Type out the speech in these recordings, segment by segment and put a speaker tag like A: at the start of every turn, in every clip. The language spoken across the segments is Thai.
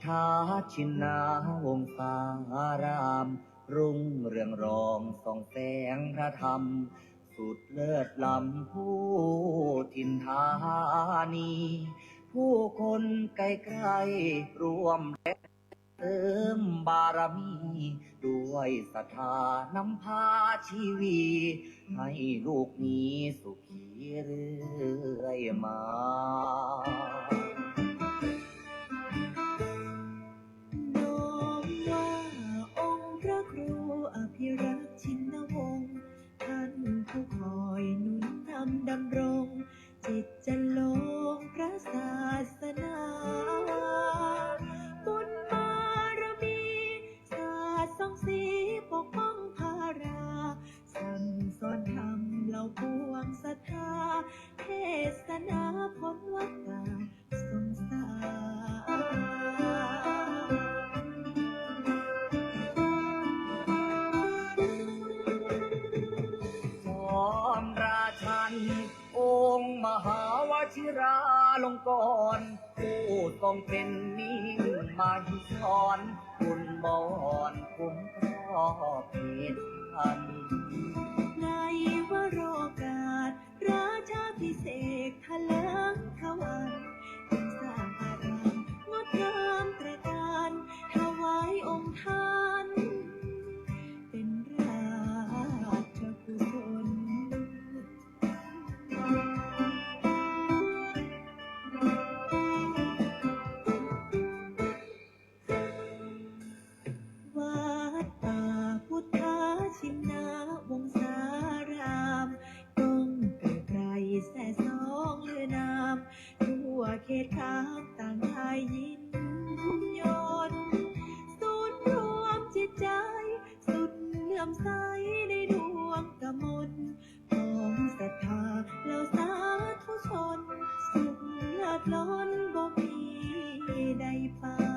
A: ทาชินาวงศารามรุ่งเรืองรองส่องแสงพระธรรมสุดเลิศล้ำผู้ถิ่นธานีผู้คนไกลไกลรวมเติมบารมีด้วยศรัทธานำพาชีวีให้ลูกนี้สุขีเรื่อยมา
B: น้อมว่าองค์พระครูอภิรักษ์ชินวงศ์ท่านผู้คอยหนุนนำดำรงจิตจะลงพระศาสนาบุญบารมีศาสตร์ส่องสีปกป้องภาราสั่งสอนธรรมเหล่าปวงศรัทธาเทศนาพ้นวัฏฏะสงสาร
A: จอมราชันองค์มหาวชิราลงกรณ์ผู้ทรงเป็นมิ่งมาหิศรคุณบอนคุ้มครอบเหตุพัน
B: ในวโรกาสราชาพิเศษทะเลิงทวันเป็นสร้างอารามงดงามตระการถวายองค์ท่านเป็นราชกุศลวัดป่าพุทธชินาวงศารามกงเกิดไกรแส่สองเลือนามทั่วเขตข้างต่างไทยยินยนต์ศูนย์รวมจิตใจสุดเลื่อมใสในดวงกมลของศรัทธาเหล่าสาธุชนสุขเลิศล้นบ่มีใดปาน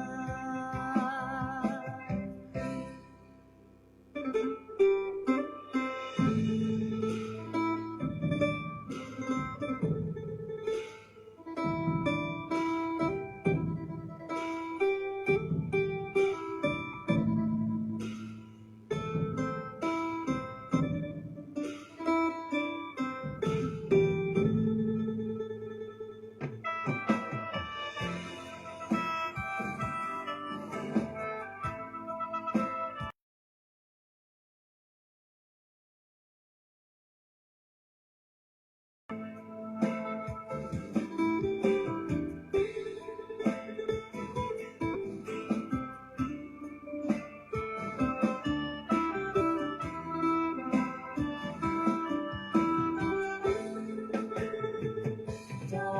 A: จอ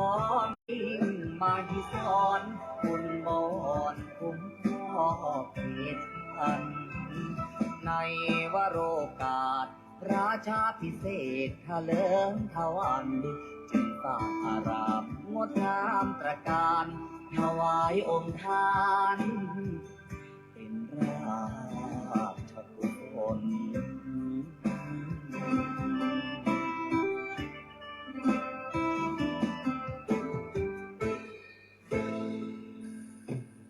A: มมิ่งมาหิศรคุณบอนคุ้มครอบเหตุพันในวโรกาสราชาพิเศษทะเลิงทวันจึงสร้างอารามงดงามตระการถวายองค์ท่านเป็นราชกุศล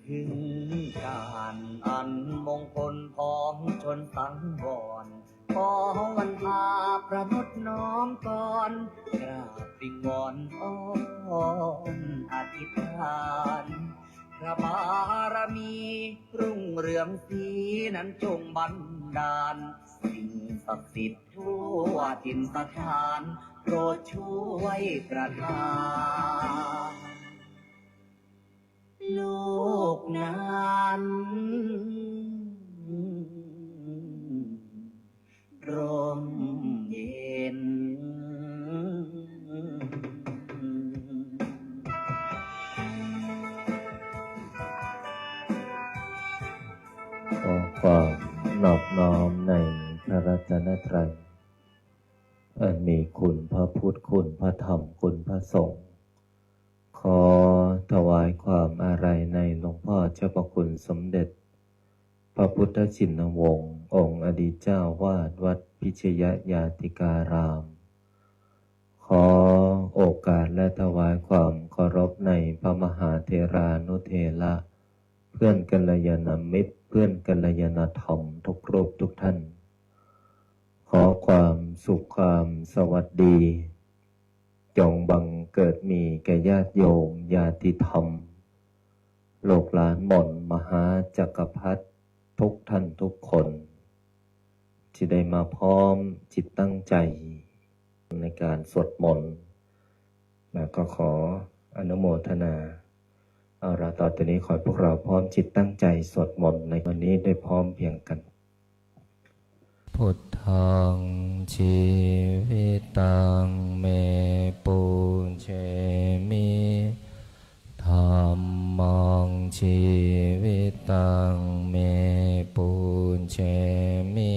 A: ถึงการอันมงคลของชนสังวรขอวันพาประนุษน้อมก่อนกราบวิงวอนอ้อนอธิษฐานพระบารมีรุ่งเรืองสีนั้นจงบันดาลสิ่งศักดิ์สิทธิ์ทั่วถิ่นสถานโปรดช่วยประทานโลกนั้นร่มเย็น
C: ขอความนอบน้อมในพระรัตนตรัยอันมีคุณพระพุทธคุณพระธรรมคุณพระสงฆ์ขอถวายความอาลัยในหลวงพ่อเจ้าพระคุณสมเด็จพระพุทธชินวงศ์องค์อดีตเจ้าวาดวัดพิชยญาติการาม ขอโอกาสและถวายความเคารพในพระมหาเถรานุเถระ เพื่อนกัลยาณมิตรเพื่อนกัลยาณธรรมทุกรูปทุกท่านขอความสุขความสวัสดีจงบังเกิดมีแก่ญาติโยมญาติธรรมโลกหลานหม่นมหาจักรพรรดิทุกท่านทุกคนที่ได้มาพร้อมจิตตั้งใจในการสวดมนต์และก็ขออนุโมทนาเอาละต่อจากนี้ขอให้พวกเราพร้อมจิตตั้งใจสวดมนต์ในวันนี้ได้พร้อมเพียงกันพุทธังชีวิตังเมปุเชมิธัมมังชีวิตังเมปุเชมิ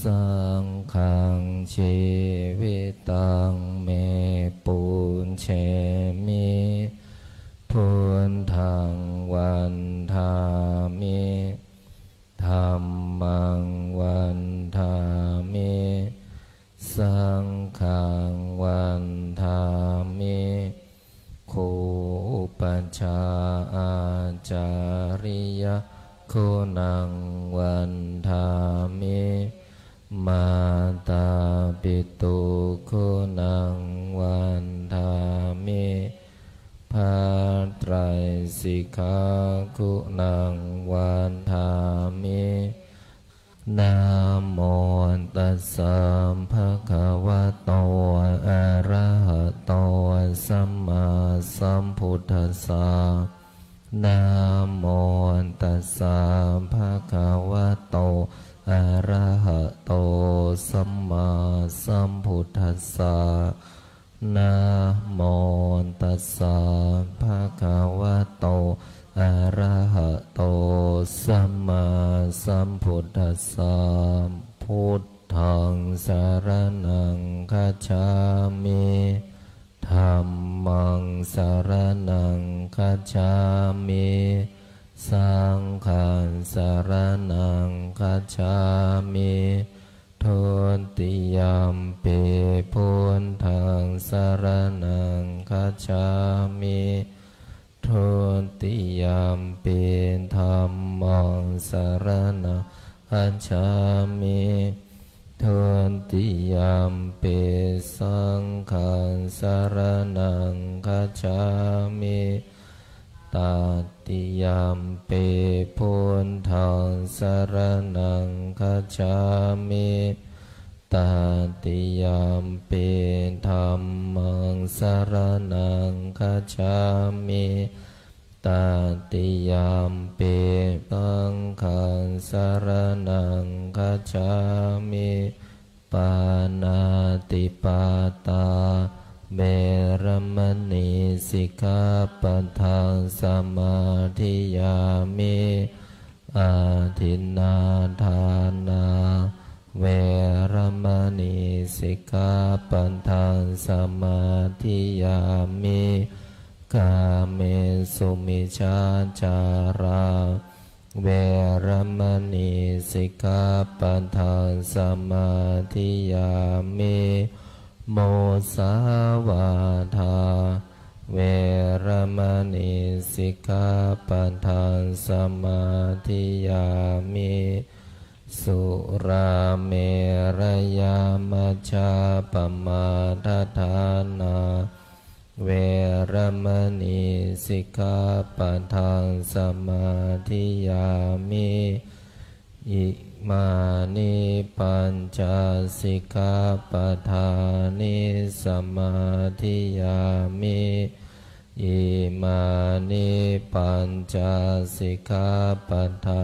C: สังฆังชีวิตังเมปุเชมิพุทธังวันทามิธัมมังวันทามิสังฆังวันทามิคูปัญชาอาจาริยคุณังวันทามิมาตาปิตุคุณังวันทามิภาไตรสิกขาคุณังวันทามินะโมตัสสะภะคะวะโตอะระหะโตสัมมาสัมพุทธัสสะนะโมตัสสะภะคะวะโตอะระหะโตสัมมาสัมพุทธัสสะนะโมตัสสะภะคะวะโตอะระหะโตสัมมาสัมพุทธัสสะพุทธังสรณังคัจฉามิธัมมังสรณังคัจฉามิสังฆังสรณังคัจฉามิทุติยมปิพุทธังสรณังคัจฉามิทุติยมปิธัมมังสรณังคัจฉามิทุติยมปิสังฆังสรณังคัจฉามิตติยมปิพุทธังสรณังคัจฉามิตติยมปิธัมมังสรณังคัจฉามิตติยมปิสังฆังสรณังคัจฉามิปานาติปาตาเวรมณีสิกขาปะทังสมาธิยามิอาทินนาทานาเวรมณีสิกขาปะทังสมาธิยามิกาเมสุมิชฌาจาราเวรมณีสิกขาปะทังสมาธิยามิโมสาวาทาเวรมณีสิกขาปะทังสมาธิยามิสุราเมรยามัชฌาปมาทฐานาเวรมณีสิกขาปะทังสมาธิยามิอิมานิปัญจสิกขาปทานิสมาธิยามิอิมานิปัญจสิกขาปทา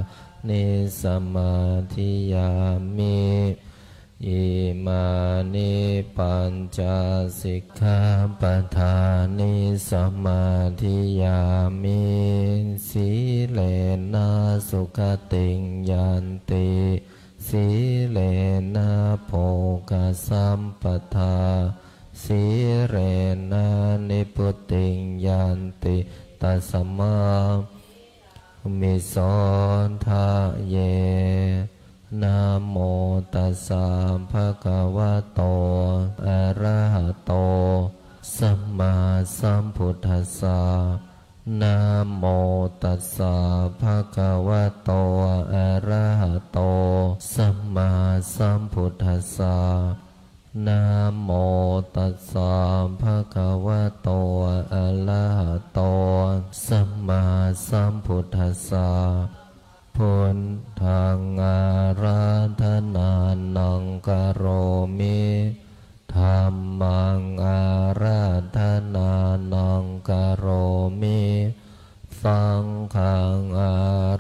C: นิสมาธิยามิอิมานิปัญจสิกขาปทานิสมาธิยามิสีเลนะสุขติงยันติสีเลนะโภคสัมปทาสีเรนะนิพุติงยันติตัสมามิโสทะเยนะโมตัสสะภะคะวะโตอะระหะโตสัมมาสัมพุทธัสสะนะโมตัส สสะภะคะวะโตอะระหะโตสัมมาสัมพุทธัสสะนะโมตัสสะภะคะวะโตอะระหะโตสัมมาสัมพุทธัสสะพุทธังอาราธนานังกโรมิธัมมังอาราธนานังกโรมิสังฆังอา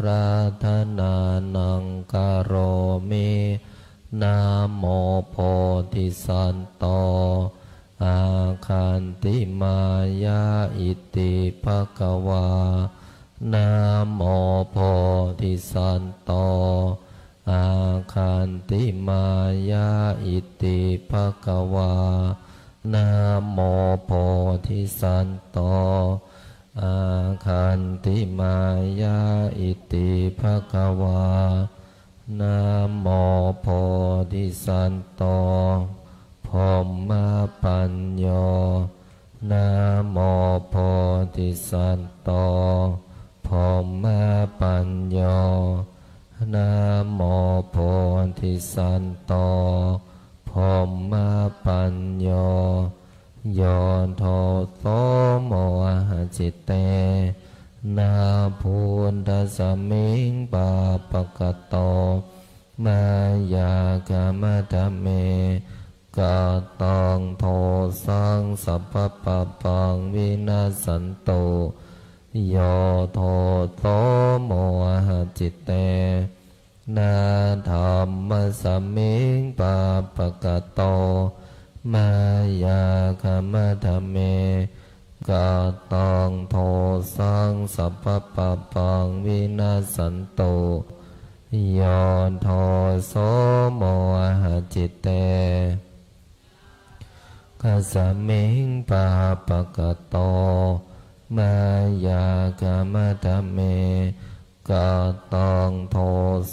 C: ราธนานังกโรมินะโมโพธิสัตว์โตอาคันติมายาอิติภควานะโมโพธิสัตว์โตอาคันติมายาอิติภควานะโมโพธิสัตว์โตอาคันติมายาอิติภควานะโมโพธิสัตว์โตพรหมปัญโยนะโมโพธิสัตว์โตพรหมปัญโยนะโมโพธิสัตว์โตพรหมปัญโยโยโทโสโมหะจิตเตนาภูนทัสสมิงปาปะกะโตมายากามะทะเมกะตังโทสังสัพพะปะปังวินาสันโตโยโทโสโมหะจิตเตนาธัมมัสสมิงปาปะกะโตมายากามะทะเมกะตังโทสังสัพพะปะปังวินาสันโตโยโทโสโมหะจิตเตคัสสมิงปาปะกะโตมายากามะทะเมกะตังโท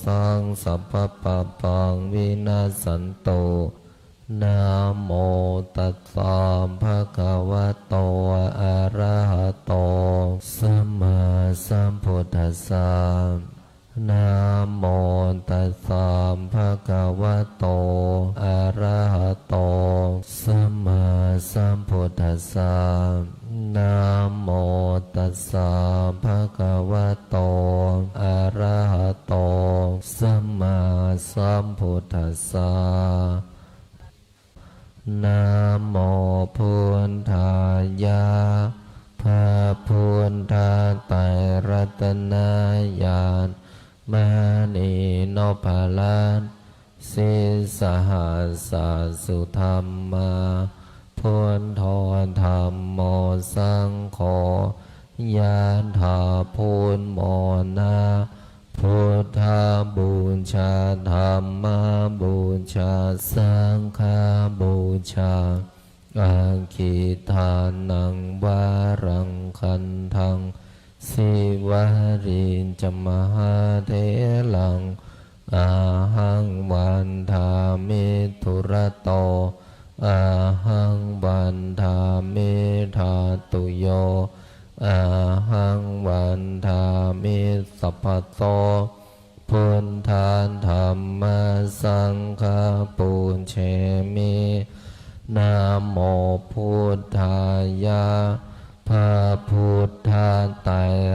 C: สังสัพพะปะปังวินาสันโตนะโมตัสสะภะคะวะโตอะระหะโตสัมมาสัมพุทธัสสะนะโมตัสสะภะคะวะโตอะระหะโตสัมมาสัมพุทธัสสะนะโมตัสสะภะคะวะโตอะระหะโตสัมมาสัมพุทธัสสะนะโมพุทธายะพระพุทธไตรรัตนญาณมณีโนภาลันสิสหัสสะสุธรรมาพุทโธธรรมโมสังโฆยะถาพุทโมนาพุทธบูชาธรรมบูชาสังฆบูชาอาคิทานังวารังคันทังสิวารินจมหาเถลังอาหังวันทามิทุระโตอาหังวันทามิธาตุโยอาหังวันทามิสัพพะโตพุทธานธรรมสังฆปูญเชมินะโมพุทธายะพระพุทธไตร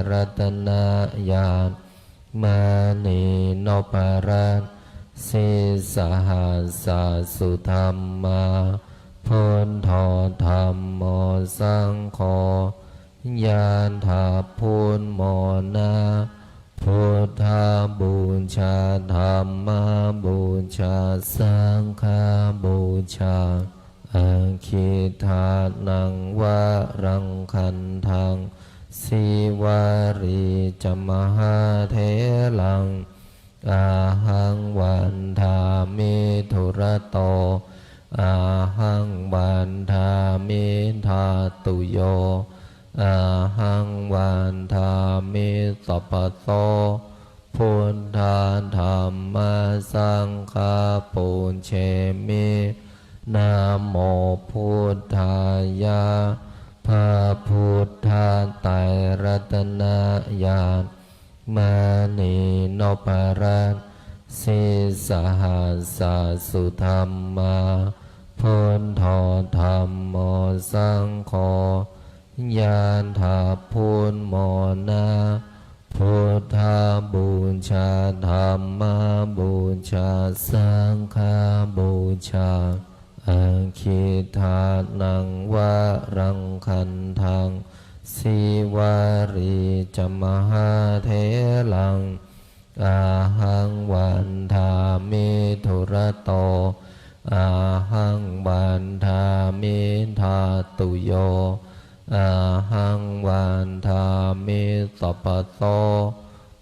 C: รัตนญาณมณีโนภาลันสิสหัสสะสุธรรมาพุทโธธรรมโมสังโฆยะถาพุทโมนาพุทธบูชาธรรมบูชาสังฆบูชาอาคิทานังวารังคันทังสิวาริจมหาเถลังอาหังวันทามิทุระโตอาหังวันทามิธาตุโยอาหังวันทามิสัพพะโตพุทธานธรรมสังฆปูญเชมินะโมพุทธายะพระพุทธไตรรัตนญาณ มานีโนปารัสสิสหัสสะสุธรรมมาพุทโธธรรมโมสังโฆยานถาพุทโมนาพุทธาบูชาธรรมบูชาสังฆบูชาอาคิทานังวะรังคันทังสิวารีจมหาเทลังอาหังวันทามิทุระโตอาหังวันทามิทาตุโยอาหังวันทามิสัพพโต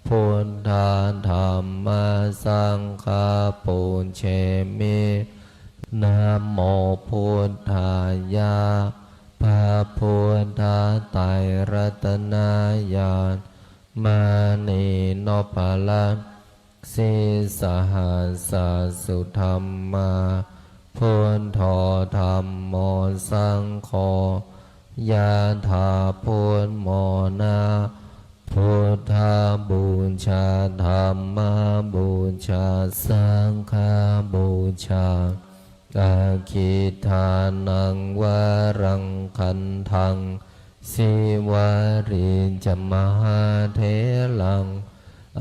C: พุทธาธรรมสังฆาปุญเชมินะโมพุทธายะพระพุทธไตรรัตนญาณมานีโนปาลัสสิสหัสสะสุธรรมมาพุทโธธรรมโมสังโฆยะถาพุทโมนาพุทธาบูชาธรรมบูชาสังฆบูชาอาคิทานังวะรังคันทังสิวาริจมหาเทลัง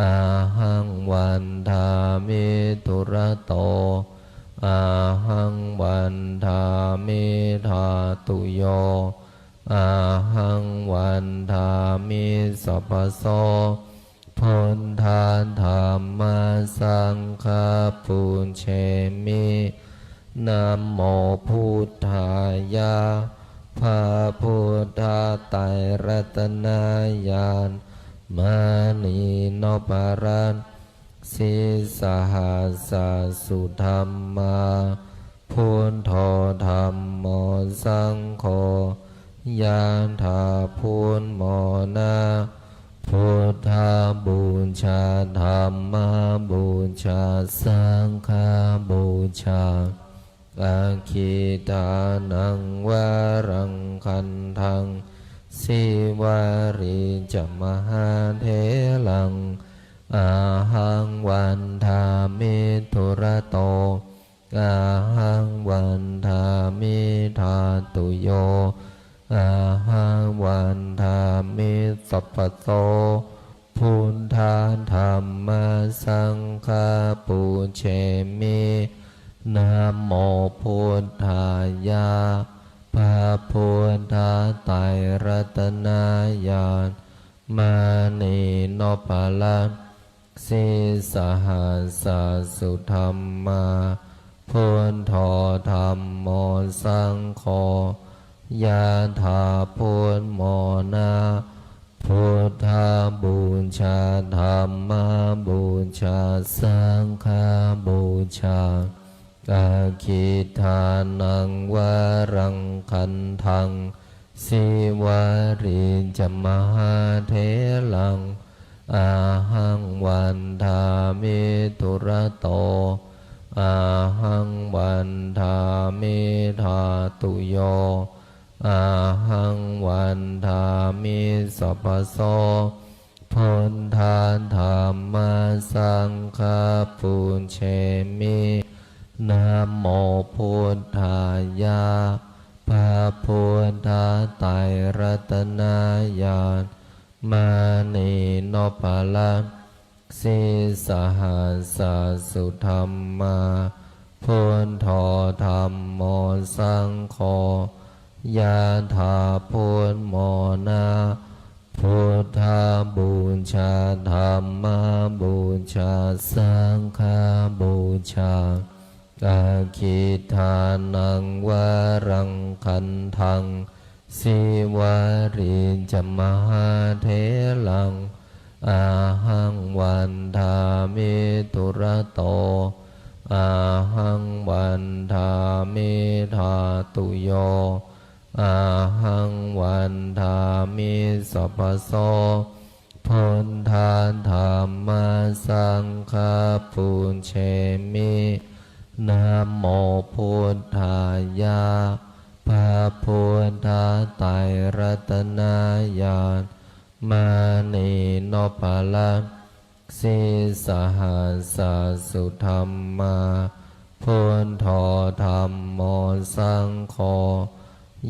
C: อาหังวันทามิทุระโตอาหังวันทามิทาตุโยอาหังวันทามิสัพพโสพุทธาธรรมสังฆาปุญเชมินะโมพุทธายะพระพุทธไตรรัตนญาณมานีโนปารัสสิสหัสสะสุธรรมมาพุทโธธรรมโมสังโฆยานถาพุทโมนาพุทธาบูชาธรรมบูชาสังฆบูชาอาคิทานังวะรังคันทังสิวาริจมหาเทลังอาหังวันทามิทุระโตอาหังวันทามิทาตุโยอาหังวันทามิสัพพโตพุทธาธรรมสังฆาปุญเชมินะโมพุทธายะพระพุทธไตรรัตนญาณมานีโนปาลัสสิสหัสสะสุธรรมมาพุทโธธรรมโมสังโฆยะถาพุทโมนาพุทธาบูชาธรรมบูชาสังฆบูชาอาคิทานังวะรังคันทังสิวาริจมหาเทลังอาหังวันทามิทุระโตอาหังวันทามิทาตุโยอาหังวันทามิสัพพโสพุทธาธรรมสังฆาปุญเชมินะโมพุทธายะพระพุทธไตรรัตนญาณมานีโนปาลัสสิสหัสสะสุธรรมมาพุทโธธรรมโมสังโฆยะถาพุทโมนาพุทธาบูชาธรรมบูชาสังฆบูชาอาคิทานังวะรังคันทังสิวาริจมหาเทลังอาหังวันทามิทุระโตอาหังวันทามิทาตุโยอาหังวันทามิสัพพโสพุทธาธรรมสังฆาปุญเชมินะโมพุทธายะพระพุทธไตรรัตนญาณ มานีโนภาลังสีสหัสสุธรรมาพุทโธธรรมโมสังโฆ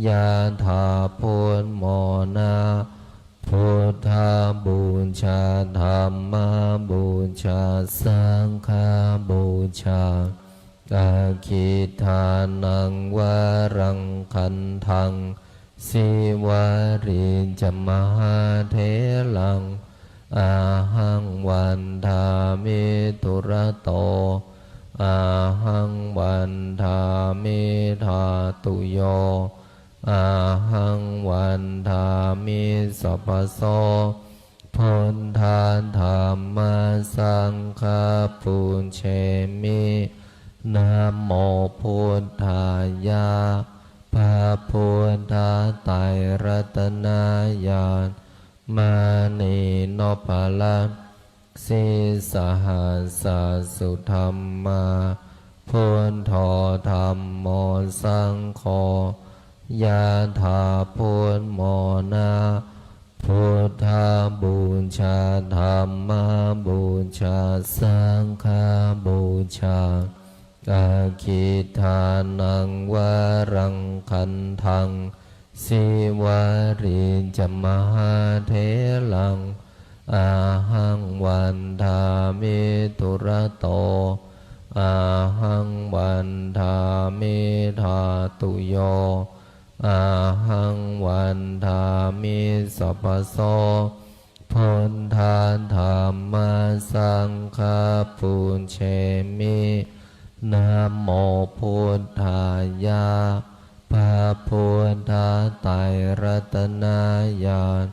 C: ยะถาพุทโมนาพุทธาบูชาธรรมบูชาสังฆบูชาอาคิทานังวารังคันทังสิวาริจมหาเถลังอาหังวันทามิตุระโตอาหังวันทามิธาตุโยอาหังวันทามิสัพพโสพุทธาธรรมสังฆปุญเชมินะโมพุทธายะพระพุทธไตรรัตนญาณมานีโนภาลังสีสหัสสุธรรมาพุทโธธรรมโมสังโฆยะถาพุทโมนาพุทธาบูชาธรรมบูชาสังฆบูชาอาคิทานังวารังคันทังสิวาริจมหาเถลังอาหังวันทามิตุระโตอาหังวันทามิธาตุโยอาหังวันทามิสัพพโสพุทธาธรรมสังฆปุญเชมินะโมพุทธายะพระพุทธไตรรัตนญาณ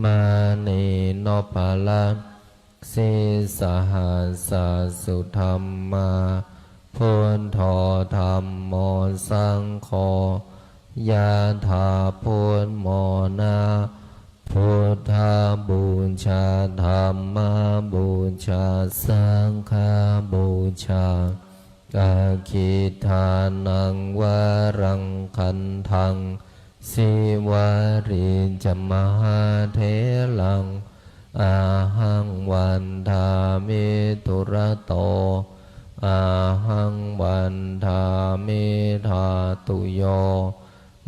C: มานีโนภาลังสีสหัสสุธรรมาพุทโธธรรมโมสังโฆยะถาพุทโมนาพุทธาบูชาธรรมบูชาสังฆบูชาอาคิทานังวารังคันทังสิวาริจมหาเถลังอาหังวันทามิตุระโตอาหังวันทามิธาตุโย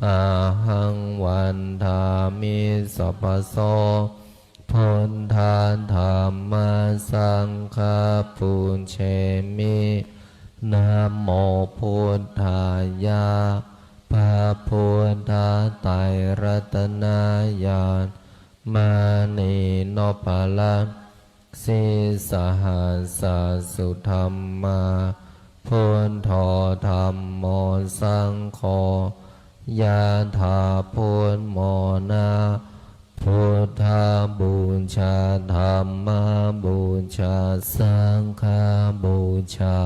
C: อาหังวันทามิสัพพโสพุทธาธรรมสังฆปุญเชมินะโมพุทธายะพระพุทธไตรรัตนญาณมานีโนภาลังสีสหัสสุธรรมาพุทโธธรรมโมสังโฆยะถาพุทโมนาพุทธาบูชาธรรมบูชาสังฆบูชา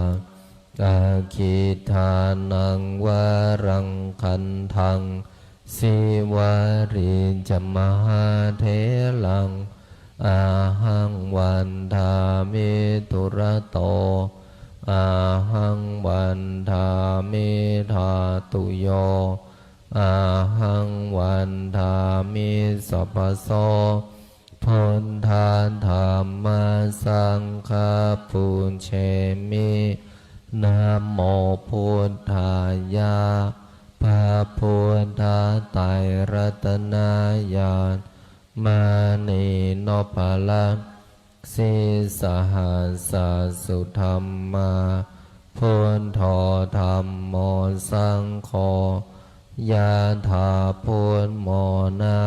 C: อาคิทานังวารังคันทังสิวาริจมหาเถลังอาหังวันทามิตุระโตอาหังวันทามิธาตุโยอาหังวันทามิสัพพโสพุทธาธรรมสังฆปุญเชมินะโมพุทธายะพระพุทธไตรรัตนญาณมานีโนภาลังสีสหัสสุธรรมาพุทโธธรรมโมสังโฆยะถาพุทโมนา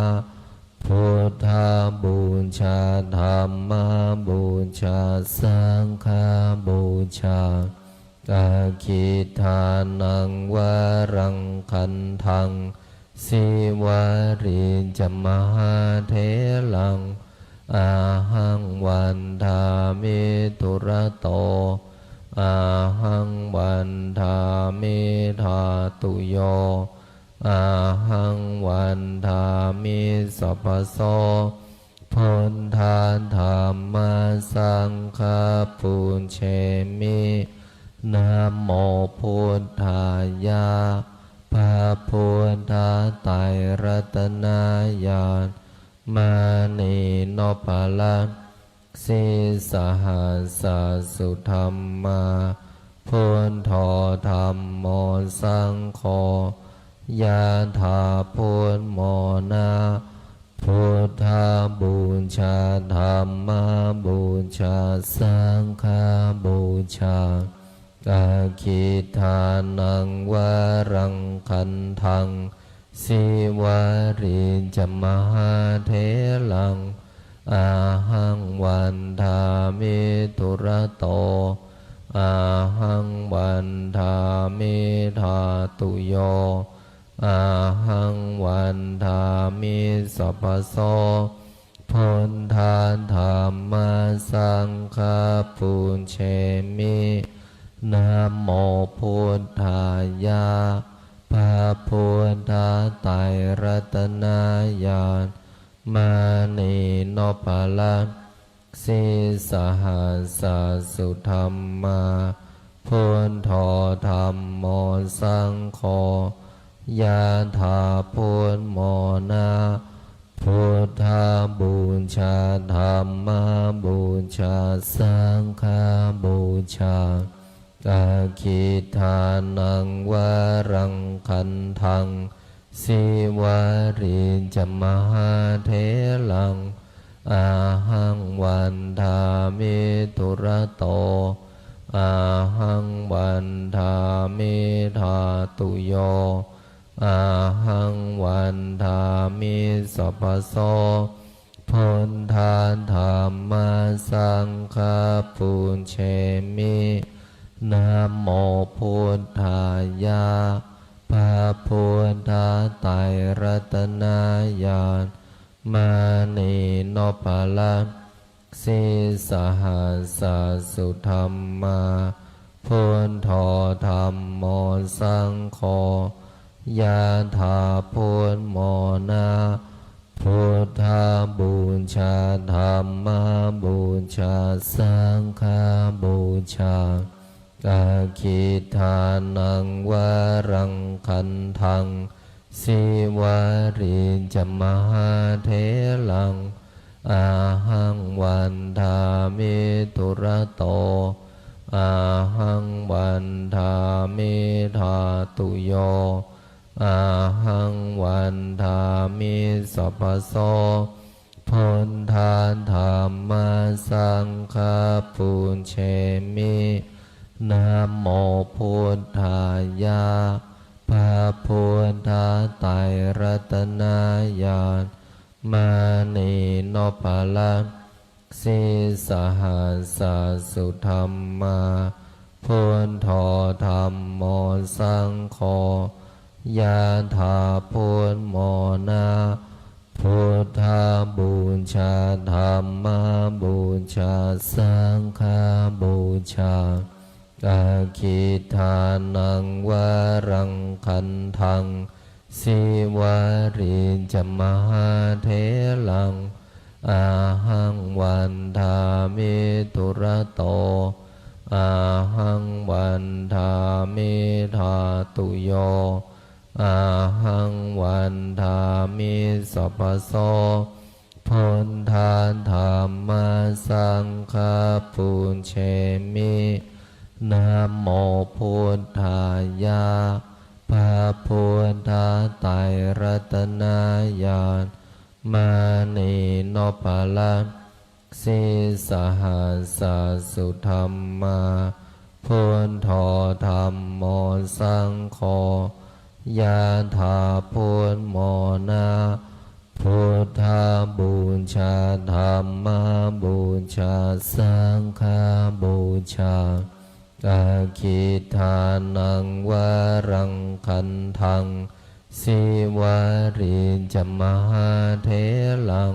C: พุทธาบูชาธรรมบูชาสังฆบูชาอาคิทานังวารังคันทังสิวาริจมหาเถลังอาหังวันทามิตุระโตอาหังวันทามิธาตุโยอาหังวันทามิสัพพโสพุทธาธรรมสังฆปุญเชมินะโมพุทธายะพระพุทธไตรรัตนญาณ มานีโนปาลันสิสหัสสุธรรมาพุทโธธรรมโมสังโฆยะถาพุทโมนาพุทธาบูชาธรรมบูชาสังฆบูชาอาคิทานังวารังคันทังสิวาริจมหาเถลังอาหังวันทามิตุระโตอาหังวันทามิธาตุโยอาหังวันทามิสัพพโสพุทธาธรรมสังฆปุญเชมินะโมพุทธายะพระพุทธไตรรัตนญาณมานีโนปาลันสิสหัสสุธรรมาพุทโธธรรมโมสังโฆยะถาพุทโมนาพุทธาบูชาธรรมบูชาสังฆบูชาอาคิทานังวารังคันทังสิวาริจมหาเถลังอาหังวันทามิตุระโตอาหังวันทามิธาตุโยอาหังวันทามิสัพพโสพุทธาธรรมสังฆปุญเชมินะโมพุทธายะพระพุทธไตรรัตนญาณมานีโนปาลันสิสหัสสุธรรมาพุทโธธรรมโมสังโฆยะถาพุทโมนาพุทธาบูชาธรรมบูชาสังฆบูชาอาคิทานังวารังคันทังสิวาริจมหาเถลังอาหังวันทามิตุระโตอาหังวันทามิธาตุโยอาหังวันทามิสัพพโสพุทธาธรรมสังฆปุญเชมินะโมพุทธายะพระพุทธไตรรัตนญาณมานีโนปาลันสิสหัสสุธรรมาพุทโธธรรมโมสังโฆยะถาพุทโมนาพุทธาบูชาธรรมบูชาสังฆบูชาอาคิทานังวารังคันทังสิวาริจมหาเถลังอาหังวันทามิตุระโตอาหังวันทามิธาตุโยอาหังวันทามิสัพพโสพุทธาธรรมสังฆปุญเชมินะโมพุทธายะพระพุทธไตรรัตนญาณมานีโนปาลันสิสหัสสุธรรมาพุทโธธรรมโมสังโฆยะถาพุทโมนาพุทธาบูชาธรรมบูชาสังฆบูชาอาคิทานังวารังคันทังสิวาริจมหาเถลัง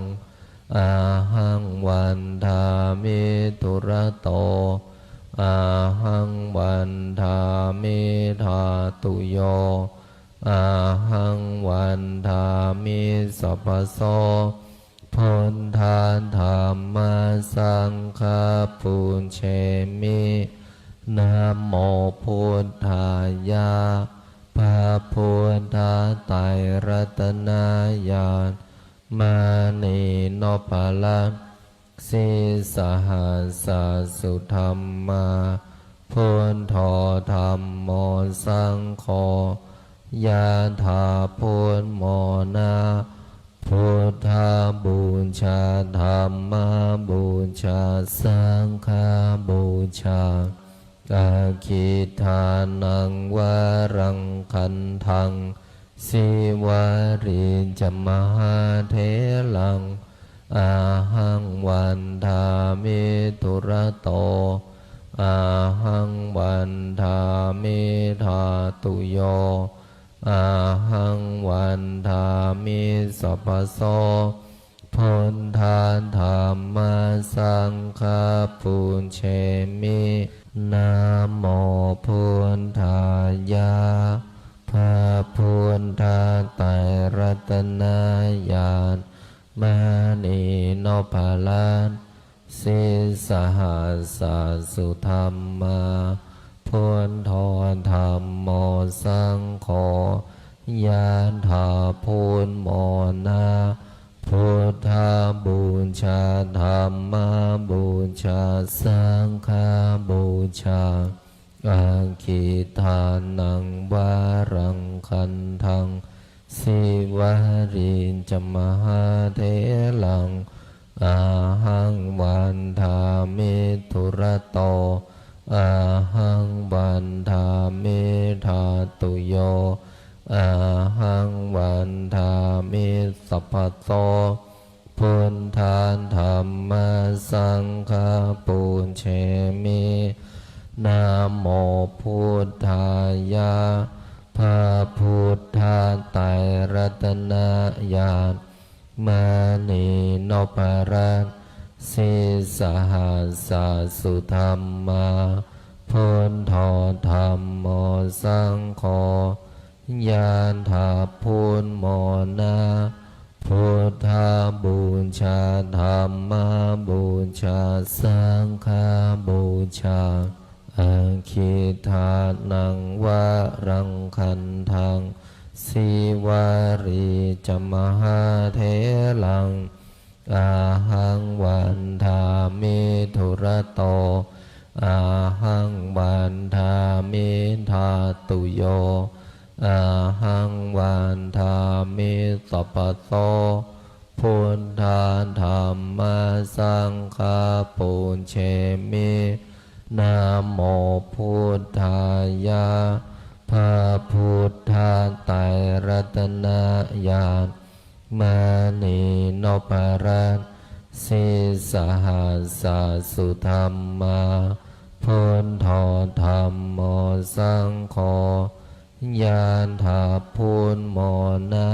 C: อาหังวันทามิตุระโตอาหังวันทามิธาตุโยอาหังวันทามิสัพพโสพุทธาธรรมสังฆปุญเชมินะโมพุทธายะพระพุทธไตรรัตนญาณ มานีโนปาลันสิสหัสสุธรรมาพุทโธธรรมโมสังโฆยะถาพุทโมนาพุทธาบูชาธรรมบูชาสังฆบูชาอาคิทานังวารังคันทังสิวาริจมหาเทลังอาหังวันทามิทุระโตอาหังวันทามิธาตุโยอาหังวันทามิสัพพโสพุทธาธรรมสังฆปุญเชมินะโมพุทธายะพระพุทธไตรรัตนญาณมานีโนภาลันสิสหัสสุธรรมาพุทโธธรรมโมสังโฆยะถาพุทโมนาพุทธาบูชาธรรมบูชาสังฆบูชาอาคิทานังวารังคันทังสิวาริจมหาเทลังอาหังวันทามิทุระโตอาหังวันทามิธาตุโยอาหังวันทามิสัพพโสพุทธาธรรมสังฆปุญเชมินะโมพุทธายะพระพุทธไตรรัตนญาณมานีโนปารันสิสหัสสุธรรมาพุทโธธรรมโมสังโฆยะถาพุทโมนาพุทธาบูชาธรรมบูชาสังฆบูชาอาคิทานังวารังคันทังสิวาริจมหาเทลังอาหังวันทามิทุระโตอาหังวันทามิธาตุโยอาหังวันทามิสัพพโสพุทธาธรรมสังฆปุญเชมินะโมพุทธายะพระพุทธไตรรัตนญาณมานีโนปารันสิสหัสสุธรรมาพุทโธธรรมโมสังโฆยะถาพุทโมนา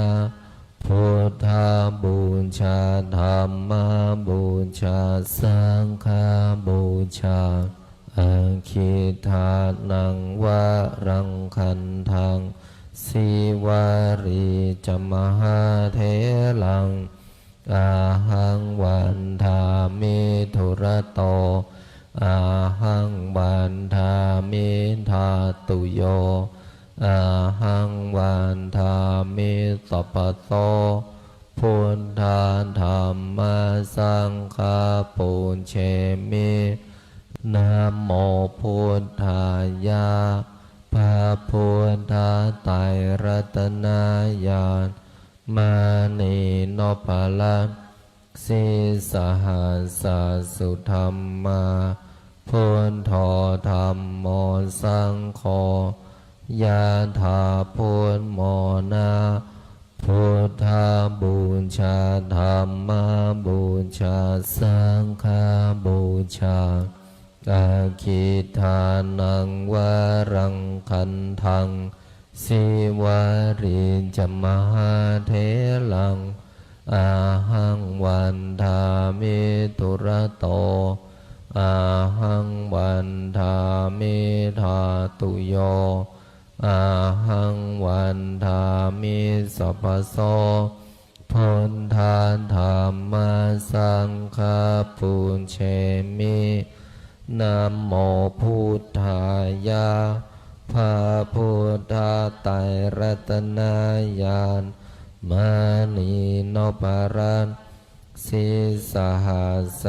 C: พุทธาบูชาธรรมบูชาสังฆบูชาอาคิทานังวารังคันทังสิวาริจมหาเทลังอาหังวันทามิทุระโตอาหังวันทามิธาตุโยอาหังวันทามิสัพพโสพุทธาธรรมสังฆปุญเชมินะโมพุทธายะพระพุทธไตรรัตนญาณมานีโนปาลันสิสหัสสุธรรมาพุทโธธรรมโมสังโฆยะถาพุทโมนาพุทธาบูชาธรรมบูชาสังฆบูชาอาคิทานังวารังคันทังสิวาริจมหาเทลังอาหังวันทามิทุระโตอาหังวันทามิธาตุโยอาหังวันทามิสัพพโสพุทธาธรรมสังฆปุญเชมินะโมพุทธายะพระพุทธไตรรัตนญาณ มานีโนปารันสิสหัสส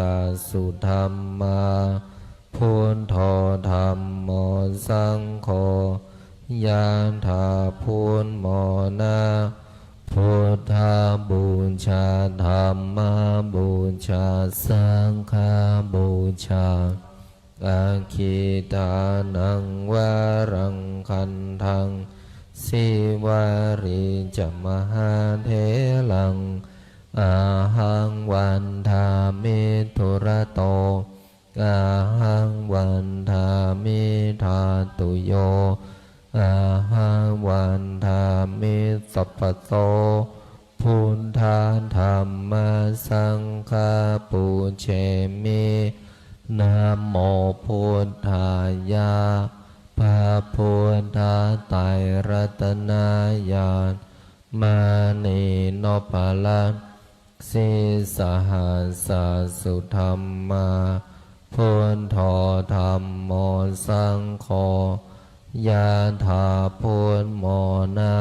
C: สุธรรมาพุทโธธรรมโมสังโฆยานถาพุทโมนาพุทธาบูชาธรรมบูชาสังฆบูชาอาคิตานังวารังคันทังสิวาริจมหาเถลังอาหังวันทามิทุระโตอาหังวันทามิธาตุโยอาหังวันทามิสัพพโตพุทธาธรรมสังฆาปุเชมินะโมพุทธายะพระพุทธไตรรัตนญาณมานีโนภาลังสิสหัสสสุธรรมาพุทโธธรรมโมสังโฆยะถาพุทโมนา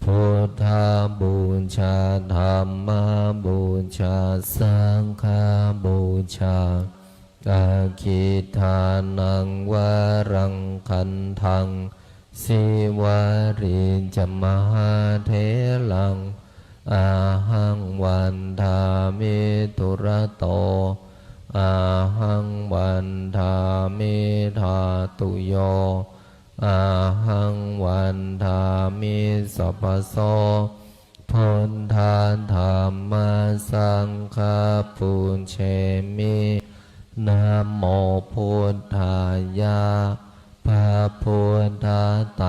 C: พุทธาบูชาธรรมบูชาสังฆบูชาอาคิทานังวารังคันทังสิวาริจมหาเถลังอาหังวันทามิทุระโตอาหังวันทามิธาตุโยอาหังวันทามิสัพพโสพุทธาธรรมสังฆาปุเชมินะโมพุทธายะพระพุทธไตร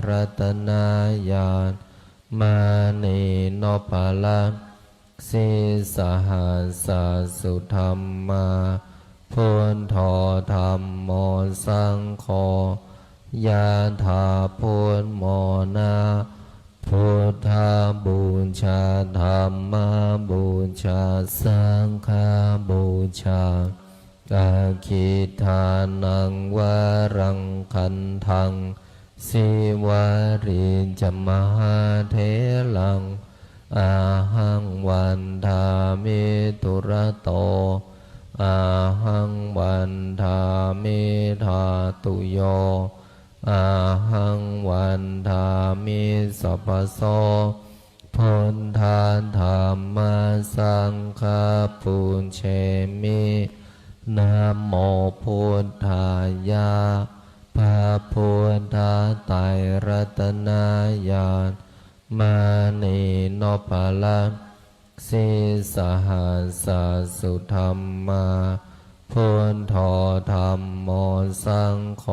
C: รัตนญาณมานีโนภาลังสิสหัสสสุธรรมาพุทโธธรรมโมสังโฆยะถาพุทโมนาพุทธาบูชาธรรมบูชาสังฆบูชาอาคิทานังวารังคันทังสิวาริจมหาเถลังอาหังวันทามิทุระโตอาหังวันทามิธาตุโยอาหังวันทามิสัพพโสพุทธาธรรมสังฆาปุเชมินะโมพุทธายะพระพุทธไตรรัตนญาณมานีโนภาลังสิสหัสสสุธรรมาพุทโธธรรมโมสังโฆ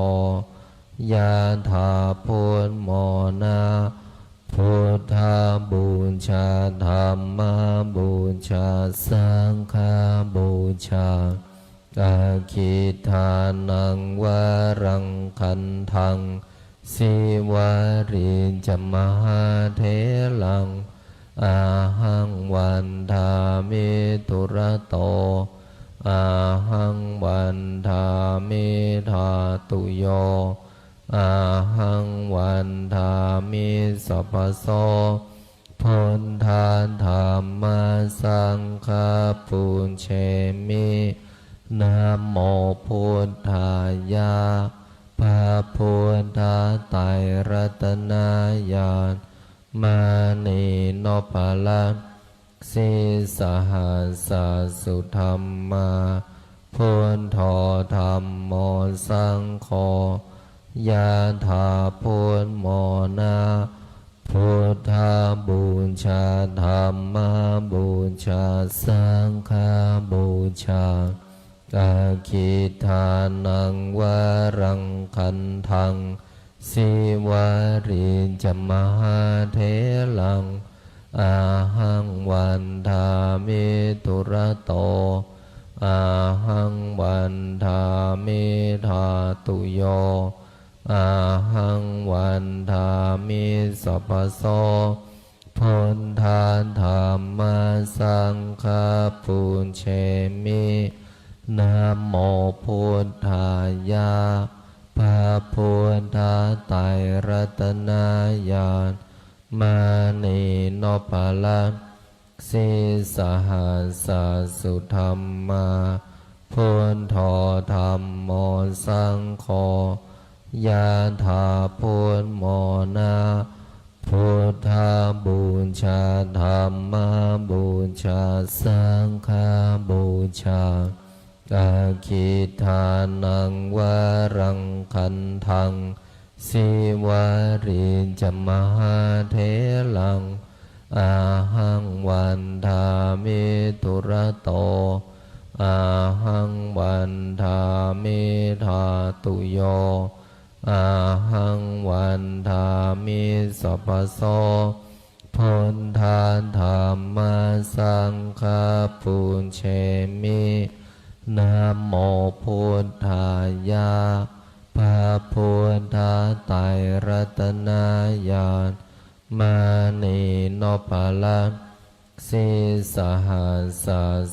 C: ยะถาพุทโมนาพุทธาบูชาธรรมบูชาสังฆบูชาอาคิทานังวารังคันทังสิวาริจมหาเถลังอาหังวันทามิทุระโตอาหังวันทามิธาตุโยอาหังวันทามิสัพพโสพุทธาธรรมสังฆาปุเชมินะโมพุทธายะพระพุทธไตรรัตนญาณมานีโนภาลังสิสหัสสสุธรรมาพุทโธธรรมโมสังโฆยะถาพุทโมนาพุทธาบูชาธรรมบูชาสังฆบูชาอาคิทานังวารังคันทังสิวาริจมหาเถลังอาหังวันทามิทุระโตอาหังวันทามิธาตุโยอาหังวันทามิสัพพโสพุทธาธรรมสังฆาปุเชมินะโมพุทธายะพระพุทธไตรรัตนญาณ มานีโนปาลังสีสหัสสุธรรมาพุทโธธรรมโมสังโฆยะถาพุทโมนาพุทธาบูชาธรรมบูชาสังฆบูชาอาคิทานังวารังคันทังสิวาริจมหาเถลังอาหังวันทามิตุระโตอาหังวันทามิธาตุโยอาหังวันทามิสัพพโสพุทธาธัมมาสังฆาปุญเชมินะโมพุทธายะพระพุทธไตรรัตนญาณมานีโนปาลังสีสหัส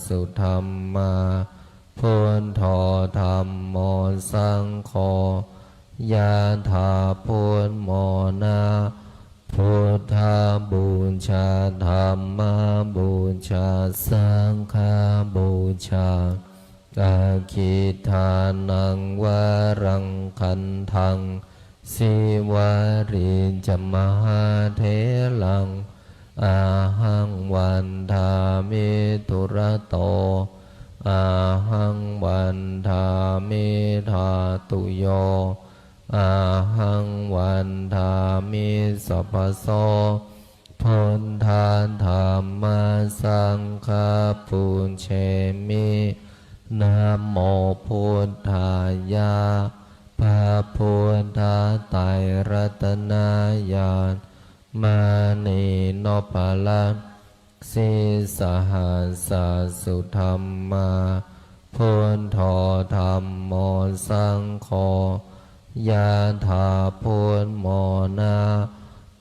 C: สุธรรมาพุทโธธรรมโมสังโฆยะถาพุทโมนาพุทธาบูชาธรรมบูชาสังฆบูชาอาคิทานังวารังคันทังสิวาริจมหาเถลังอาหังวันทามิตุระโตอาหังวันทามิธาตุโยอาหังวันทามิสัพพโสพุทธาธัมมาสังฆาปุญเชมินะโมพุทธายะพระพุทธไตรรัตนญาณมานีโนปาลังสีสหัสสุธรรมาพุทโธธรรมโมสังโฆยะถาพุทโมนา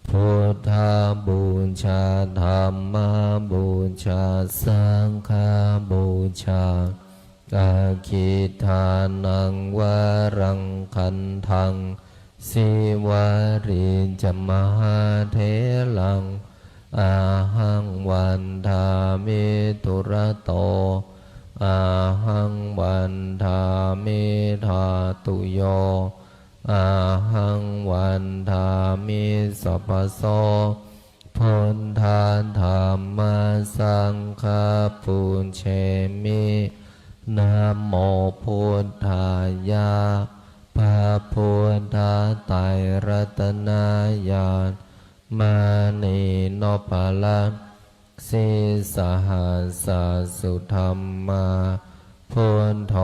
C: พุทธาบูชาธรรมบูชาสังฆบูชาอาคิทานังวารังคันทังสิวาริจมหาเถลังอาหังวันทามิตุระโตอาหังวันทามิธาตุโยอาหังวันทามิสัพพโสพุทธาธัมมาสังฆาปุญเชมินะโมพุทธายะพระพุทธไตรรัตนญาณมานีโนปาลังสีสหัสสุธรรมาพุทโธ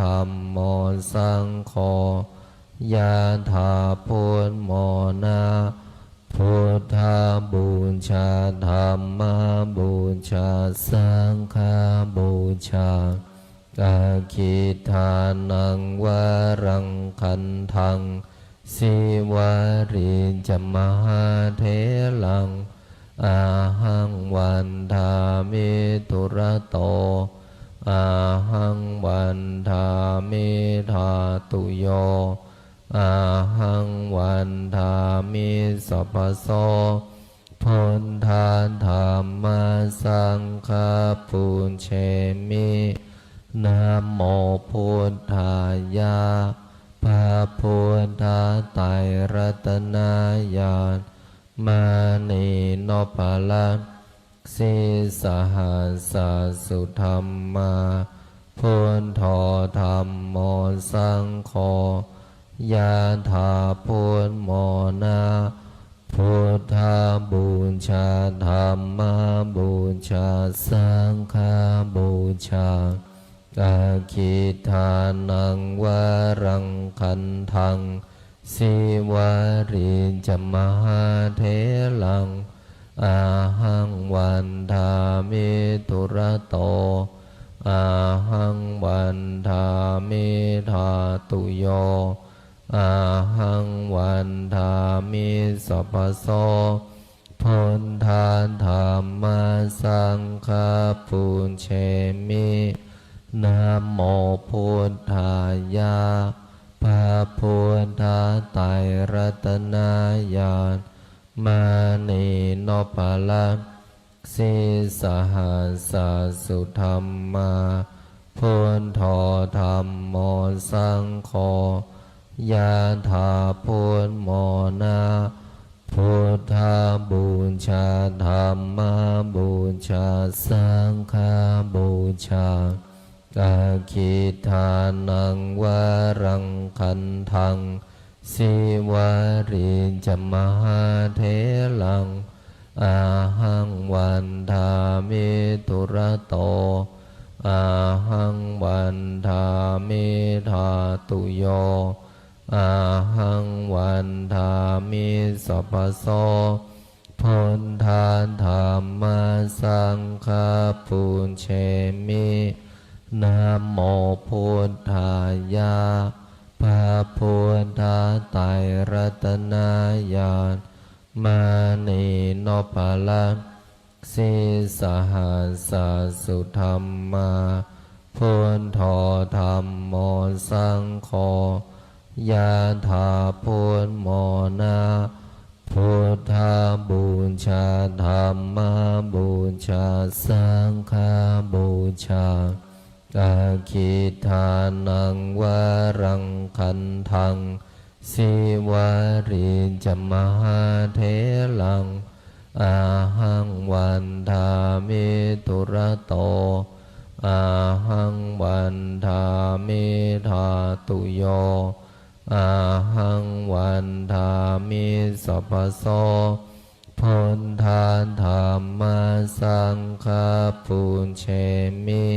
C: ธรรมโมสังโฆยะถาพุทโมนาพุทธาบูชาธรรมบูชาสังฆบูชาอาคิทานังวารังคันทังสิวาริจมหาเถลังอาหังวันทามิตุระโตอาหังวันทามิธาตุโยอาหังวันทามิสัพพโสพุทธาธัมมาสังฆาปุญเชมินะโมพุทธายะพระพุทธไตรรัตนญาณมานีโนปาลังสีสหัสสุธรรมาพุทโธธรรมโมสังโฆยะถาพุทโมนาพุทธาบูชาธรรมบูชาสังฆบูชาอาคิทานังวารังคันทังสิวาริจมหาเถลังอาหังวันทามิตุระโตอาหังวันทามิธาตุโยอาหังวันทามิสัพพโสพุทธาธัมมาสังฆาปุญเชมินะโมพุทธายะพระพุทธไตรรัตนญาณ มานีโนปะละสิสหัสสุธรรมาพุทโธธรรมโมสังโฆยะถาพุทโมนาพุทธาบูชาธรรมบูชาสังฆบูชาอาคิทานังวารังคันทังสิวาริจมหาเถลังอาหังวันทามิตุระโตอาหังวันทามิธาตุโยอาหังวันทามิสัพพโสพุทธาธรรมสังฆปุญเชมินะโมพุทธายะพระพุทธไตรรัตนญาณมานีโนปะละสิสหัสสุธรรมาพุทโธธรรมโมสังโฆยะถาพุทโมนาพุทธาบูชาธรรมบูชาสังฆบูชาอาคิทานังวารังคันทังสิวาริจมหาเถลังอาหังวันทามิตุระโตอาหังวันทามิธาตุโยอาหังวันทามิสัพพโสพุทธาธรรมสังฆปุญเชมิ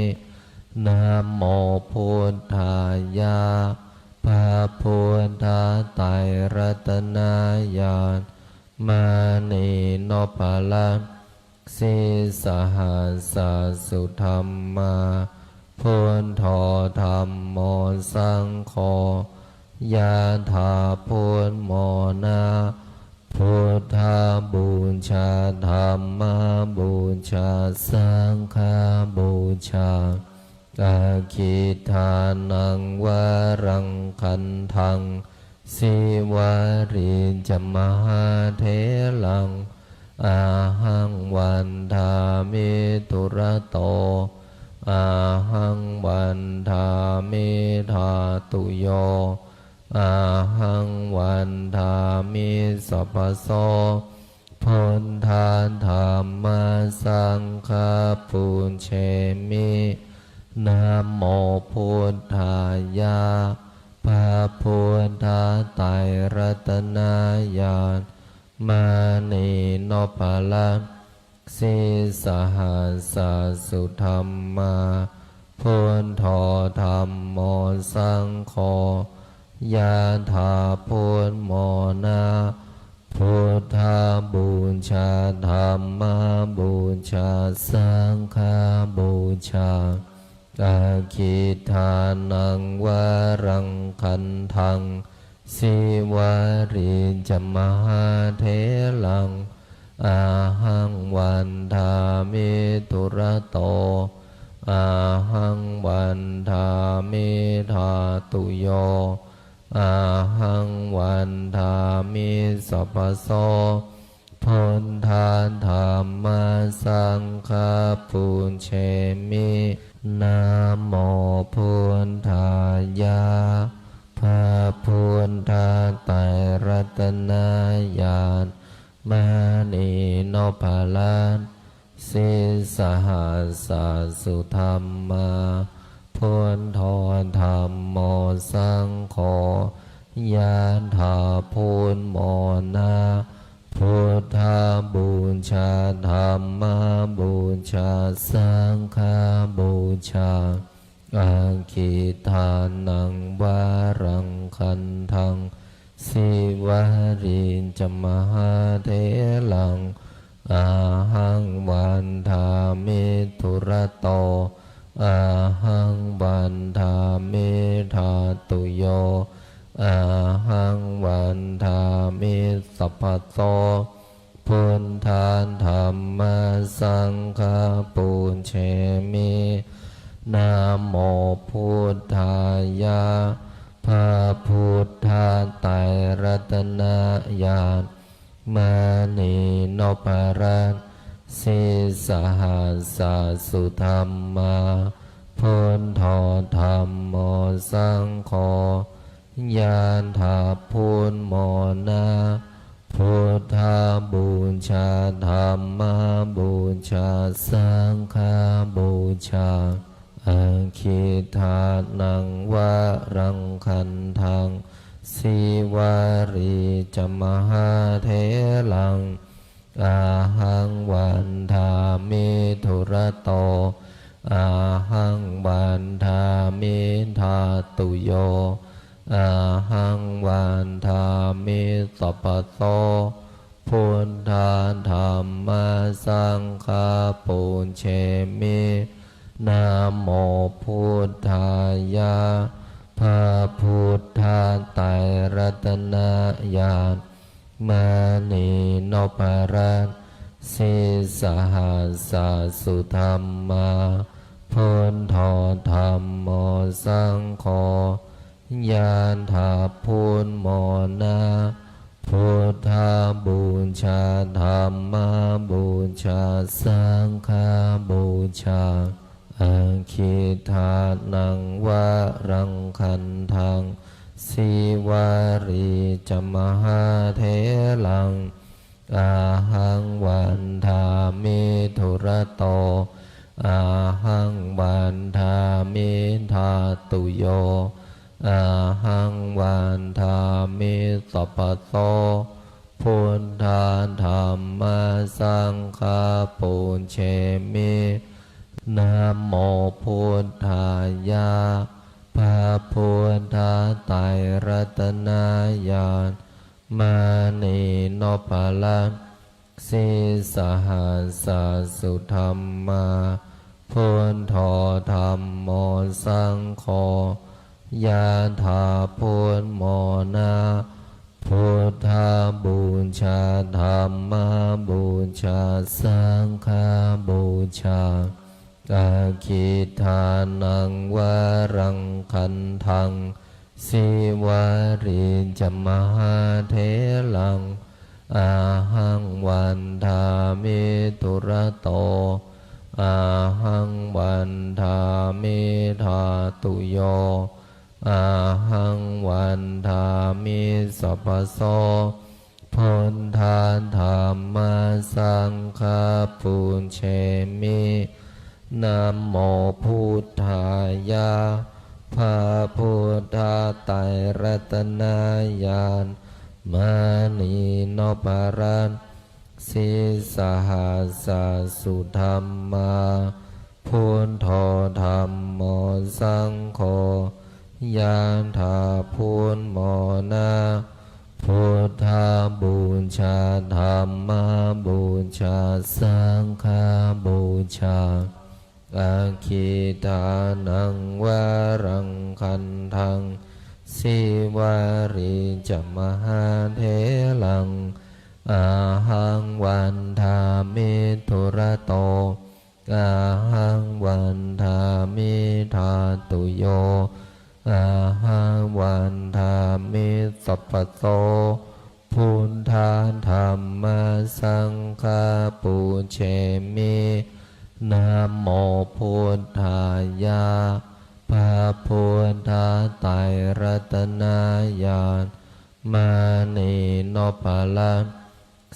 C: นะโมพุทธายะพระพุทธไตรรัตนญาณมานีโนปะละสิสหัสสุธรรมาพุทโธธรรมโมสังโฆยะถาพุทโมนาพุทธาบูชาธรรมบูชาสังฆบูชาอาคิทานังวารังคันทังสิวาริจมหาเถลังอาหังวันทามิตุระโตอาหังวันทามิธาตุโยอาหังวันทามิสัพพโสพุทธาธรรมสังฆปุญเชมินะโมพุทธายะพระพุทธไตรรัตนญาณมานีโนปะละสิสหัสสุธรรมาพุทโธธรรมโมสังโฆยะถาพุทโมนาพุทธาบูชาธรรมบูชาสังฆบูชาอาคิทานังวารังคันทังสิวาริจมหาเถลังอาหังวันทามิตุระโตอาหังวันทามิธาตุโยอาหังวันทามิสัพพโสพุทธาธรรมสังฆปุญเชมินะโมพุทธายะพระพุทธไตรรัตนญาณมานีโนปะละสิสหัสสุธรรมาพุทโธธรรมโมสังโฆยะถาพุทโมนาพุทธาบูชาธรรมบูชาสังฆบูชาอาคิทานังวารังคันทังสิวาริจมหาเถลังอาหังวันทามิตุระโตอาหังวันทามิธาตุโยอาหังวันทามิสัพพโสพุทธาธรรมสังฆปุญเชมินะโมพุทธายะพระพุทธไตรรัตนญาณ มานีโนปารัสสิสหัสสะสุธรรมาพุทโธธรรมโมสังโฆยานถาพุทโมนาพุทธาบูชาธรรมบูชาสังฆบูชาอาคิทานังวะรังคันทังสิวารีจมหาเทลังอาหังวันทามิทุระโตอาหังวันทามิทาตุโยอาหังวันทามิสัพพโสพุทธาธรรมสังฆาปุญเชมินะโมพุทธายะพระพุทธาไตรรัตนญาณมานีโนปารัสสิสหัสสะสุธรรมาพุทโธธรรมโมสังโฆยานถาพุทโมนาพุทธาบูชาธรรมบูชาสังฆบูชาอาคิทานังวะรังคันทังสิวารีจมหาเทลังอาหังวันทามิทุระโตอาหังวันทามิทาตุโยอาหังวันทามิสัพพโสพุทธาธรรมสังฆาปุญเชมินะโมพุทธายะพระพุทธาไตรรัตนญาณมานีโนปารัสสิสหัสสะสุธรรมาพุทโธธรรมโมสังโฆยาถาพุทโมนาพุทธาบูชาธรรมบูชาสังฆบูชาอาคิทานังวะรังคันทังสิวารีจมหาเทลังอาหังวันทามิทุระโตอาหังวันทามิทาตุโยอาหังวันทามิสัพพโสพุทธาธรรมสังฆาปุญเชมินะโมพุทธายะพระพุทธาไตรรัตนญาณมานีโนปารัสสิสหัสสะสุธรรมาพุทโธธรรมโมสังโฆยานถาพุทโมนาพุทธาบูชาธรรมบูชาสังฆบูชาอาคิทานังวะรังคันทังสิวารีจมหาเทลังอาหังวันทามิทุระโตอาหังวันทามิทาตุโยอาหังวันทามิสัพพโสพุทธาธรรมสังฆาปุญเชมินะโมพุทธายะพระพุทธาไตรรัตนญาณมานีโนปารัส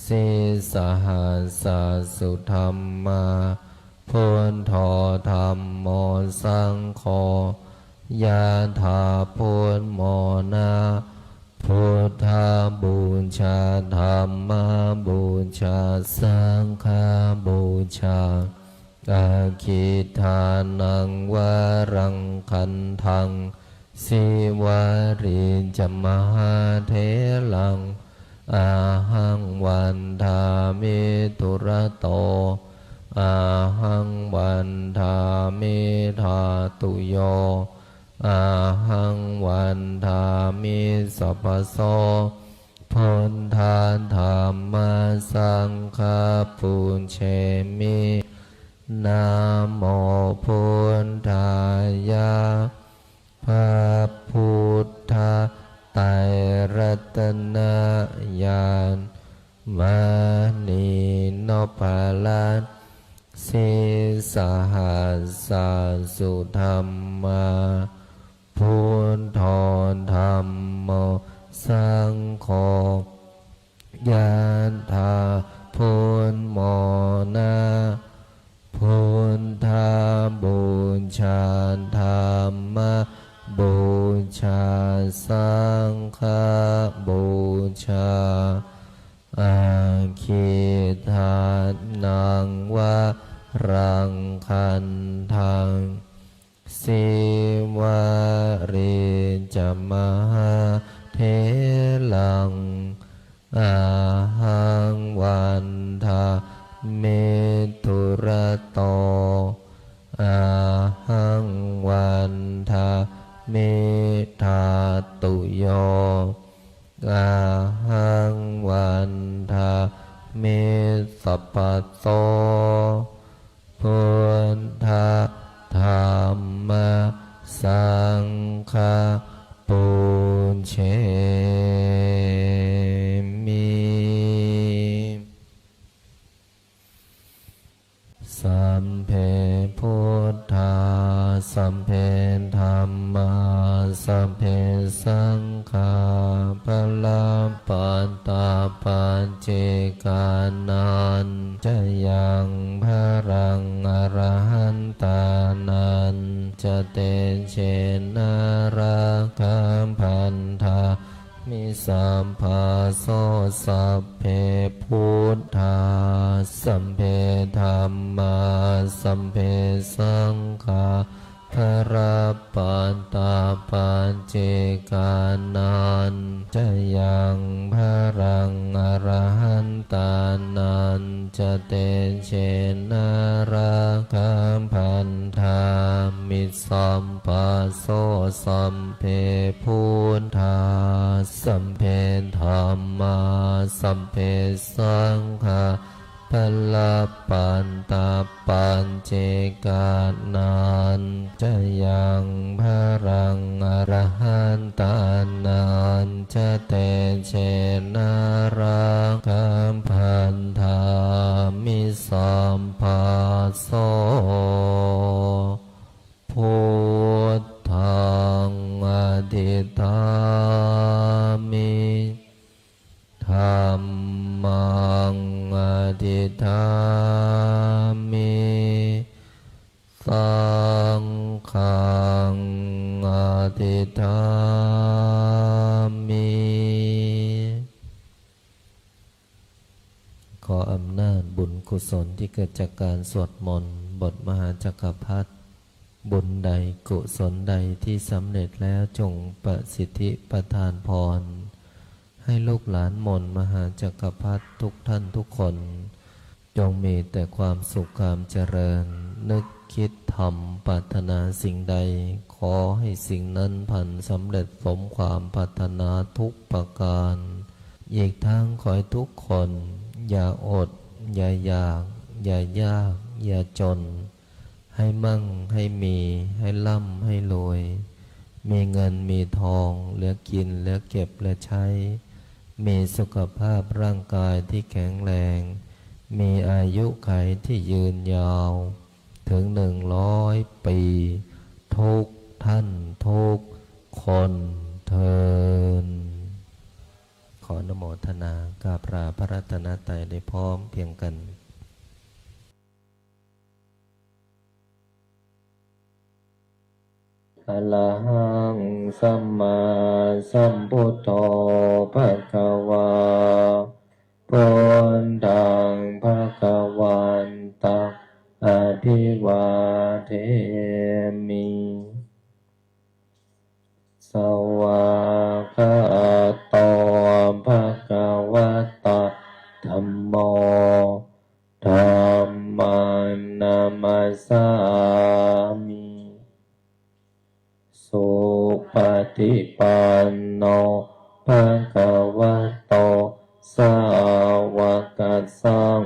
C: สิสหัสสะสุธรรมาพุทโธธรรมโมสังโฆยาถาพุทโมนาพุทธาบูชาธรรมบูชาสังฆบูชาอาคิทานังวะรังคันทังสิวารีจมหาเทลังอาหังวันทามิทุระโตอาหังวันทามิทาตุโยอาหังวันทามิสัพพโสพุทธาธรรมสังฆาปุญเชมินะโมพุทธายะพระพุทธไตรรัตนญาณ มานีโนภาลัสสิสหัสสะสุธรรมาพุทโธธรรมโมสังโฆยะถาพุทโมนะพุทธาบูชาธรรมบูชาสังฆบูชาอาคิทานังวะรังคันทังสิวาริจมหาเทลังอาหังวันทาเมตุระโตอาหังวันทาเมธาตุโยอาหังวันทาเมสัพพโตพุทธธรรมสังฆปุญเชมิสัมเพพุทธาสัมเพธัมมาสัมเพสังฆาปะลาปัตตาปัจเจกานันจะยังพรังอรหันตานันจะเตเชนาราคัมพันธามิสัมภาโสสัพเพพุทธาสัมเพธัมมาสัมเพสังฆาภราปัตตาปัจเจกานันจะยังพรังอรหันตานันจะเตเชนาราคัมพันธามิสัมภาโสสัมเพพุทธาสัมเพธัมมาสัมเพสังฆาปะลาปันตาปัญเจกานันจะยังพรังอรหันตานันจะเตเชนาราคัมพันธามิสัมภาโสพุทธังอธิฐามิธัมมังอธิฐามิสังฆังอธิฐามิขออำนาจบุญกุศลที่เกิดจากการสวดมนต์บทมหาจักรพรรดิบุญใดกุศลใดที่สำเร็จแล้วจงประสิทธิประทานพรให้ลูกหลานมนต์มหาจักรพรรดิทุกท่านทุกคนจงมีแต่ความสุขความเจริญนึกคิดทำปรารถนาสิ่งใดขอให้สิ่งนั้นพันสำเร็จสมความปรารถนาทุกประการอีกทั้งขอให้ทุกคนอย่าอดอย่าอยากอย่ายากอย่าจนให้มั่งให้มีให้ร่ำให้รวยมีเงินมีทองเหลือกินเหลือเก็บเหลือใช้มีสุขภาพร่างกายที่แข็งแรงมีอายุขัยที่ยืนยาวถึง100 ปีทุกท่านทุกคนเทินขออนุโมทนากราบลาพระรัตนตรัยได้พร้อมเพียงกันอะระหังสัมมาสัมพุทโธภะคะวาพุทธังภะคะวันตังอะภิวาเทมิสวากขาโตภะคะวะตะธัมโมธัมมังนามัสสามิสุปฏิปันโนภะคะวะโตสาวกสัง